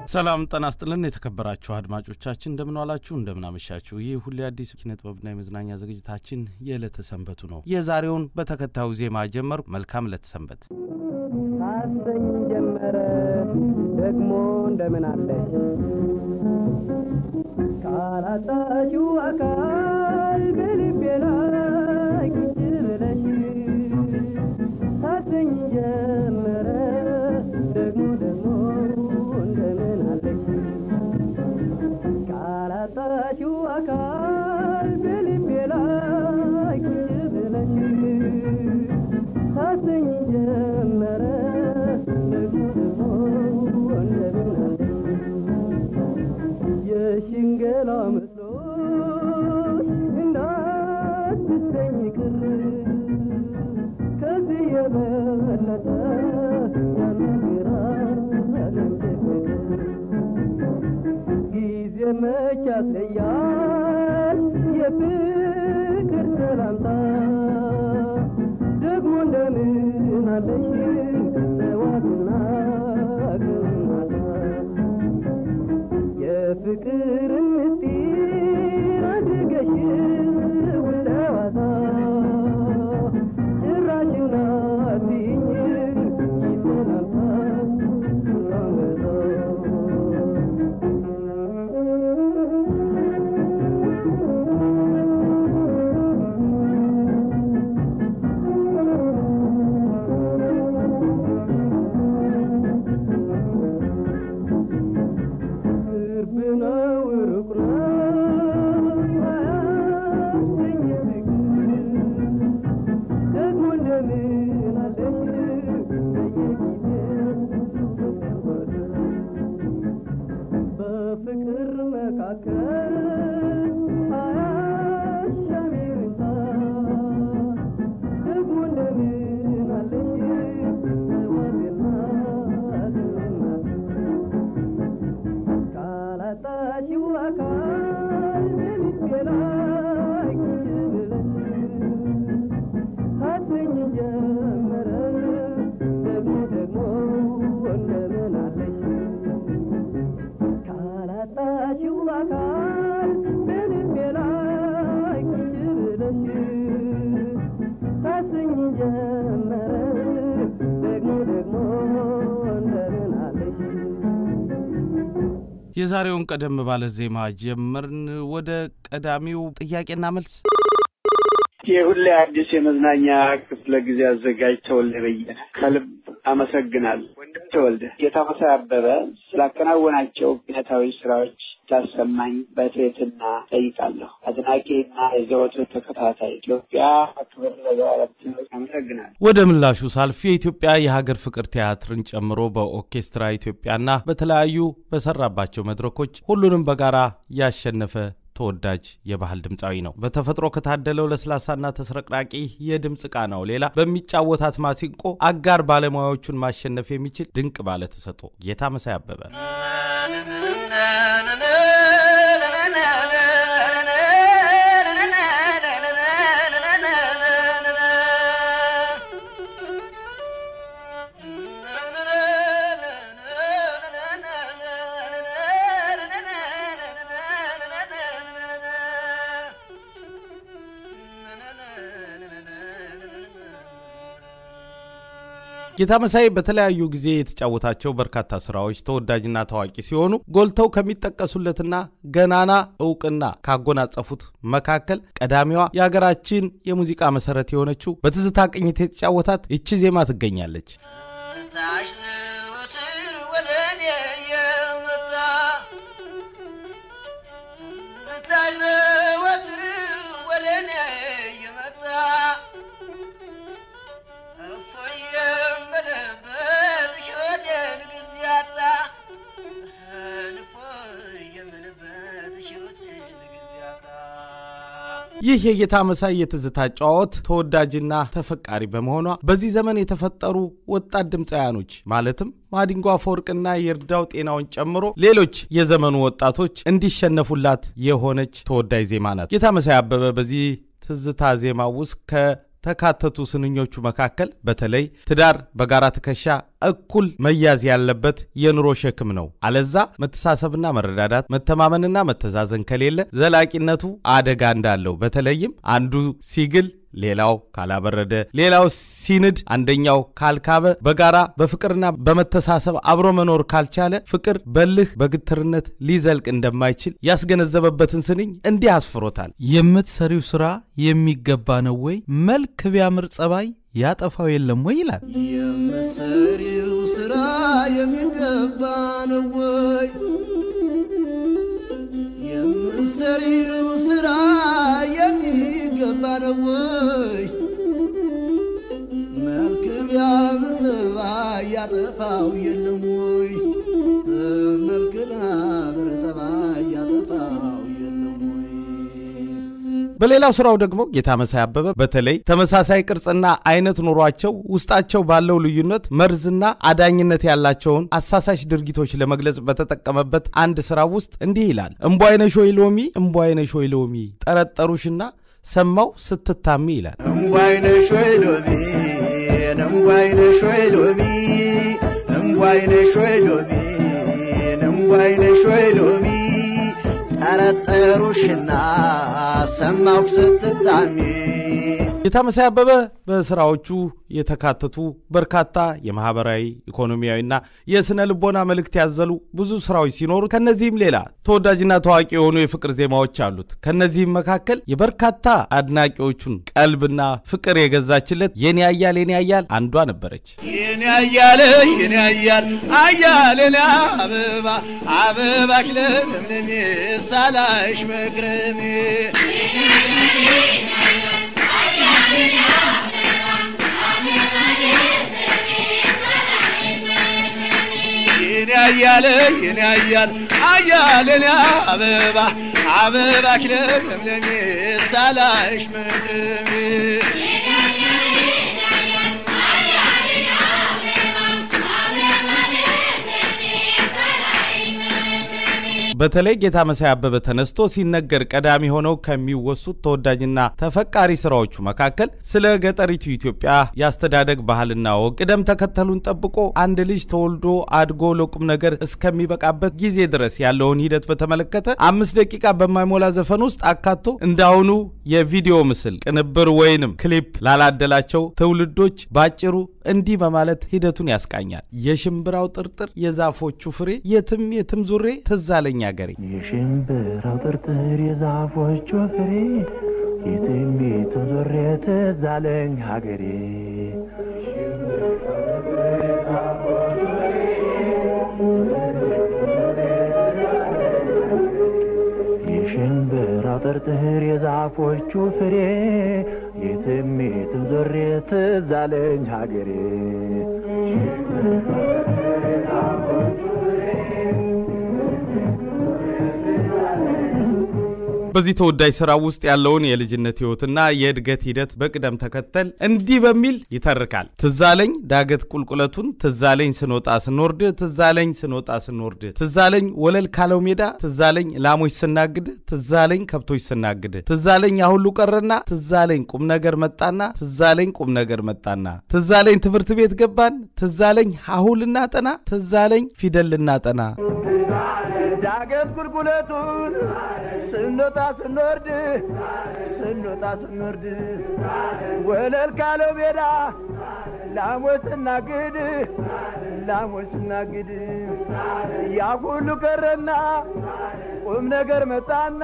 ሰላም ጤና ይስጥልን የተከበራችሁ አድማጮቻችን እንደምን ዋላችሁ እንደምን አመሻችሁ ይህ ሁሉ አዲስ ኪነጥበብና የመዝናኛ ዝግጅታችን የዕለተ ሰንበቱ ነው የዛሬውን በተከታዩ ዜማ ጀመር መልካም ዕለተ ሰንበት አሰኝ ጀመረ ደግሞ እንደምን አለሽ ካላጣችሁ አካል በልቤ ላይ ቁጭ ብለሽ አሰኝ ጀመረ ደግሞ እንደምን አለሽ ካላጣችሁ አካል በልቤ ላይ ቁጭ ብለሽ አሰኝ ጀመረ የሽንገላ መስሎሽ እንዳትሰኝ ቅር ከዚህ የበለጠ ያነግራል ጊዜ መች ያስለያል የፍቅር ሰላምታ ደግሞ እንደምን አለሽ ተዋትና ግማታ የፍቅር ምስጢር አድርገሽ ውለዋታ ጭራሽና አትይኝ ይሰላምታ የዛሬውን ቀደም ባለ ዜማ ጀመርን ወደ ቀዳሚው ጥያቄና መልስ የሁሉ አዲስ የመዝናኛ ክፍለ ጊዜ አዘጋጅ ተወልደ በየነ ከልብ አመሰግናለሁ ወንድም ተወልደ ጌታመሳይ አበበ ስላከናወናቸው ኪነታዊ ስራዎች ታሰማኝ በትህትና ጠይቃለሁ አድናቂና የዘወትር ተከታታይ ኢትዮጵያ ክብር ለዘላለም አመሰግናለሁ ወደ ምላሹ ሳልፍ የኢትዮጵያ የሀገር ፍቅር ቲያትርን ጨምሮ በኦርኬስትራ ኢትዮጵያና በተለያዩ በሰራባቸው መድረኮች ሁሉንም በጋራ ያሸነፈ ተወዳጅ የባህል ድምጻዊ ነው በተፈጥሮ ከታደለው ለስላሳና ተስረቅራቂ የድምጽ ቃናው ሌላ በሚጫወታት ማሲንቆ አጋር ባለሙያዎቹን ማሸነፍ የሚችል ድንቅ ባለ ተሰጥኦ ጌታመሳይ አበበ ጌታመሳይ በተለያዩ ጊዜ የተጫወታቸው በርካታ ስራዎች ተወዳጅና ታዋቂ ሲሆኑ ጎልተው ከሚጠቀሱለትና ገናና ዕውቅና ካጎናጸፉት መካከል ቀዳሚዋ የሀገራችን የሙዚቃ መሰረት የሆነችው በትዝታ ቅኝት የተጫወታት እቺ ዜማ ትገኛለች ይህ የጌታመሳይ የትዝታ ጫወት ተወዳጅና ተፈቃሪ በመሆኗ በዚህ ዘመን የተፈጠሩ ወጣት ድምጻያኖች ማለትም ማዲንጎ አፈወርቅና ይርዳው ጤናውን ጨምሮ ሌሎች የዘመኑ ወጣቶች እንዲሸነፉላት የሆነች ተወዳጅ ዜማ ናት ጌታመሳይ አበበ በዚህ ትዝታ ዜማ ውስጥ ተካተቱ ስንኞቹ መካከል በተለይ ትዳር በጋራ ተከሻ እኩል መያዝ ያለበት የኑሮ ሸክም ነው። አለዛ መተሳሰብና መረዳዳት መተማመንና መተዛዘን ከሌለ ዘላቂነቱ አደጋ እንዳለው በተለይም አንዱ ሲግል ሌላው ካላበረደ ሌላው ሲንድ አንደኛው ካልካበ በጋራ በፍቅርና በመተሳሰብ አብሮ መኖር ካልቻለ ፍቅር በልህ በግትርነት ሊዘልቅ እንደማይችል ያስገነዘበበትን ስንኝ እንዲህ አስፍሮታል። የምትሰሪው ስራ የሚገባ ነው ወይ? መልክ ቢያምር ጸባይ ያጠፋው የለም ወይ ይላል። የምትሰሪው ስራ የሚገባ ነው ወይ? የምትሰሪው ስራ የሚገባ ነው ወይ? መልክ ቢያምር ጠባይ ያጠፋው የለም ወይ? መልክ ቢያምር ጠባይ ያጠፋው የለም ወይ? በሌላው ስራው ደግሞ ጌታ መሳይ አበበ በተለይ ተመሳሳይ ቅርጽና አይነት ኑሯቸው ውስጣቸው ባለው ልዩነት መርዝና አዳኝነት ያላቸውን አሳሳሽ ድርጊቶች ለመግለጽ በተጠቀመበት አንድ ስራ ውስጥ እንዲህ ይላል። እምቧይነሽ ወይ ሎሚ እምቧይነሽ ወይ ሎሚ ጠረጠሩሽና ሰማው ስትታሚ ይላል። እምቧይነሽ ወይ ሎሚ እምቧይነሽ ወይ ሎሚ እምቧይነሽ ወይ ሎሚ እምቧይነሽ ወይ ሎሚ ጠረጠሩሽና ሰማው ስትታሚ። ጌታ መሳይ አበበ በስራዎቹ የተካተቱ በርካታ የማህበራዊ ኢኮኖሚያዊና የስነ ልቦና መልእክት ያዘሉ ብዙ ስራዎች ሲኖሩ ከነዚህም ሌላ ተወዳጅና ታዋቂ የሆኑ የፍቅር ዜማዎች አሉት። ከነዚህም መካከል የበርካታ አድናቂዎቹን ቀልብና ፍቅር የገዛችለት የኔ ያያል አንዷ ነበረች። የኔ ያያል አያሌና አበባ አበባሽ ለምለሜ ሳላሽ መክረሜ የኔ ያያል አያሌና አበባ አበባሽ ለምለሜ ሳላሽ መክረሜ በተለይ ጌታ መሳይ አበበ ተነስቶ ሲነገር ቀዳሚ ሆነው ከሚወሱት ተወዳጅና ተፈቃሪ ስራዎቹ መካከል ስለ ገጠሪቱ ኢትዮጵያ ያስተዳደግ ባህልና ወግ ቅደም ተከተሉን ጠብቆ አንድ ልጅ ተወልዶ አድጎ ለቁም ነገር እስከሚበቃበት ጊዜ ድረስ ያለውን ሂደት በተመለከተ 5 ደቂቃ በማይሞላ ዘፈን ውስጥ አካቶ እንዳሁኑ የቪዲዮ ምስል ቅንብር ወይንም ክሊፕ ላላደላቸው ትውልዶች ባጭሩ እንዲህ በማለት ሂደቱን ያስቃኛል። የሽምብራው ጥርጥር የዛፎቹ ፍሬ የትም ዙሬ ትዛለኝ አገሬ። የሽምብራው ጥርጥር የዛፎቹ ፍሬ የትም ዙሬ ትዛለኝ ሀገሬ። የሽምብራው ጥርጥር የዛፎቹ ፍሬ የትም ዙሬ ትዛለኝ ሀገሬ። በዚህ ተወዳጅ ስራ ውስጥ ያለውን የልጅነት ህይወትና የእድገት ሂደት በቅደም ተከተል እንዲህ በሚል ይተርካል። ትዛለኝ ዳገት ቁልቁለቱን ትዛለኝ ስንወጣ ስንወርድ ትዛለኝ ስንወጣ ስንወርድ ትዛለኝ ወለል ካለው ሜዳ ትዛለኝ ላሞች ስናግድ ትዛለኝ ከብቶች ስናግድ ትዛለኝ ያሁሉ ቀረና ትዛለኝ ቁም ነገር መጣና ትዛለኝ ቁም ነገር መጣና ትዛለኝ ትምህርት ቤት ገባን ትዛለኝ ሀሁልና ጠና ትዛለኝ ፊደል ልናጠና ዳገት ቁልቁለቱን ስንወጣ ስንወርድ ወለል ካለው ሜዳ ላሞች ስናግድ ያ ሁሉ ቀረና ቁም ነገር መጣና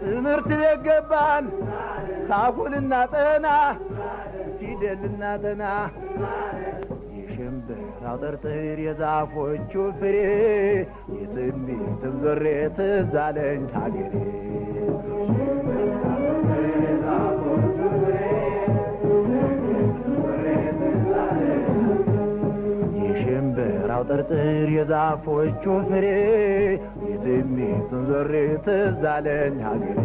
ትምህርት ቤት ገባን ታኩልና ጠና ፊደልና ጠና። የሽምብራው ጥርጥር የዛፎቹ ፍሬ የትም ዞሬ ትዛለኝ ሀገሬ። የሽምብራው ጥርጥር የዛፎቹ ፍሬ የትም ዞሬ ትዛለኝ ሀገሬ።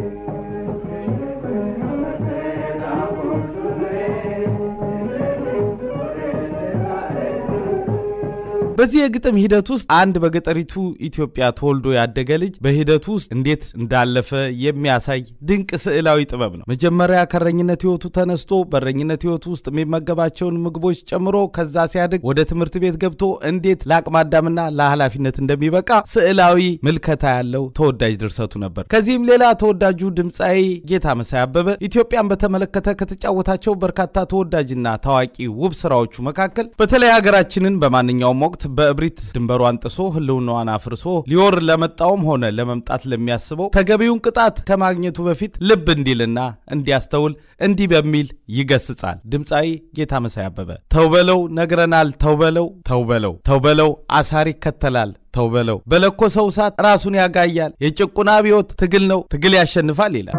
በዚህ የግጥም ሂደት ውስጥ አንድ በገጠሪቱ ኢትዮጵያ ተወልዶ ያደገ ልጅ በሂደቱ ውስጥ እንዴት እንዳለፈ የሚያሳይ ድንቅ ስዕላዊ ጥበብ ነው። መጀመሪያ ከረኝነት ህይወቱ ተነስቶ በረኝነት ህይወቱ ውስጥ የሚመገባቸውን ምግቦች ጨምሮ ከዛ ሲያድግ ወደ ትምህርት ቤት ገብቶ እንዴት ለአቅመ አዳምና ለኃላፊነት እንደሚበቃ ስዕላዊ ምልከታ ያለው ተወዳጅ ድርሰቱ ነበር። ከዚህም ሌላ ተወዳጁ ድምጻዊ ጌታ መሳይ አበበ ኢትዮጵያን በተመለከተ ከተጫወታቸው በርካታ ተወዳጅና ታዋቂ ውብ ስራዎቹ መካከል በተለይ ሀገራችንን በማንኛውም ወቅት በእብሪት ድንበሯን ጥሶ ህልውናዋን አፍርሶ ሊወር ለመጣውም ሆነ ለመምጣት ለሚያስበው ተገቢውን ቅጣት ከማግኘቱ በፊት ልብ እንዲልና እንዲያስተውል እንዲህ በሚል ይገስጻል። ድምጻዊ ጌታ መሳይ አበበ ተውበለው ነግረናል ተውበለው ተውበለው ተውበለው አሳሪ ይከተላል ተውበለው በለኮሰው እሳት ራሱን ያጋያል የጭቁና አብዮት ትግል ነው ትግል ያሸንፋል ይላል።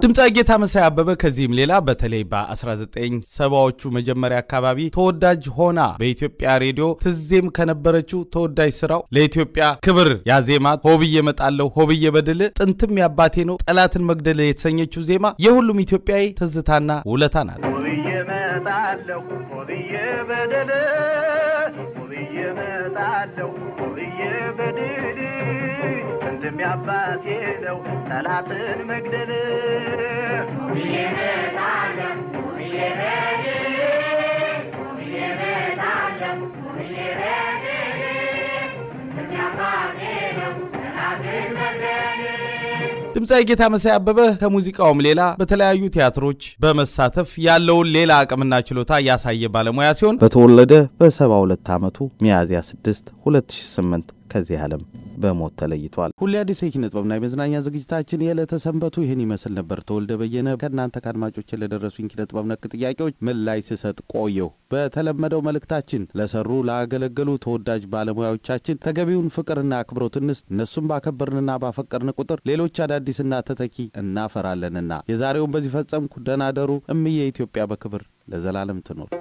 ድምጻዊ ጌታ መሳይ አበበ ከዚህም ሌላ በተለይ በ1970ዎቹ መጀመሪያ አካባቢ ተወዳጅ ሆና በኢትዮጵያ ሬዲዮ ትዜም ከነበረችው ተወዳጅ ስራው ለኢትዮጵያ ክብር ያዜማት ሆብዬ መጣለው ሆብዬ በድል ጥንትም ያባቴ ነው ጠላትን መግደል የተሰኘችው ዜማ የሁሉም ኢትዮጵያዊ ትዝታና ውለታ ናት። ሆብዬ መጣለው ሆብዬ በድል ሆብዬ መጣለው ሆብዬ በድል ጥንትም ያባቴ ነው ጠላትን መግደል ድምጻዊ ጌታ መሳይ አበበ ከሙዚቃውም ሌላ በተለያዩ ቲያትሮች በመሳተፍ ያለውን ሌላ አቅምና ችሎታ ያሳየ ባለሙያ ሲሆን በተወለደ በ72 ዓመቱ ሚያዝያ 6 2008 ከዚህ ዓለም በሞት ተለይቷል። ሁሌ አዲስ የኪነ ጥበብና የመዝናኛ ዝግጅታችን የዕለተ ሰንበቱ ይህን ይመስል ነበር። ተወልደ በየነ ከእናንተ ከአድማጮች ለደረሱኝ ኪነ ጥበብ ነክ ጥያቄዎች ምላሽ ስሰጥ ቆየሁ። በተለመደው መልእክታችን ለሰሩ ላገለገሉ ተወዳጅ ባለሙያዎቻችን ተገቢውን ፍቅርና አክብሮት እንስጥ። እነሱም ባከበርንና ባፈቀርን ቁጥር ሌሎች አዳዲስና ተተኪ እናፈራለንና የዛሬውን በዚህ ፈጸምኩ። ደህና ደሩ። እምዬ ኢትዮጵያ በክብር ለዘላለም ትኖር።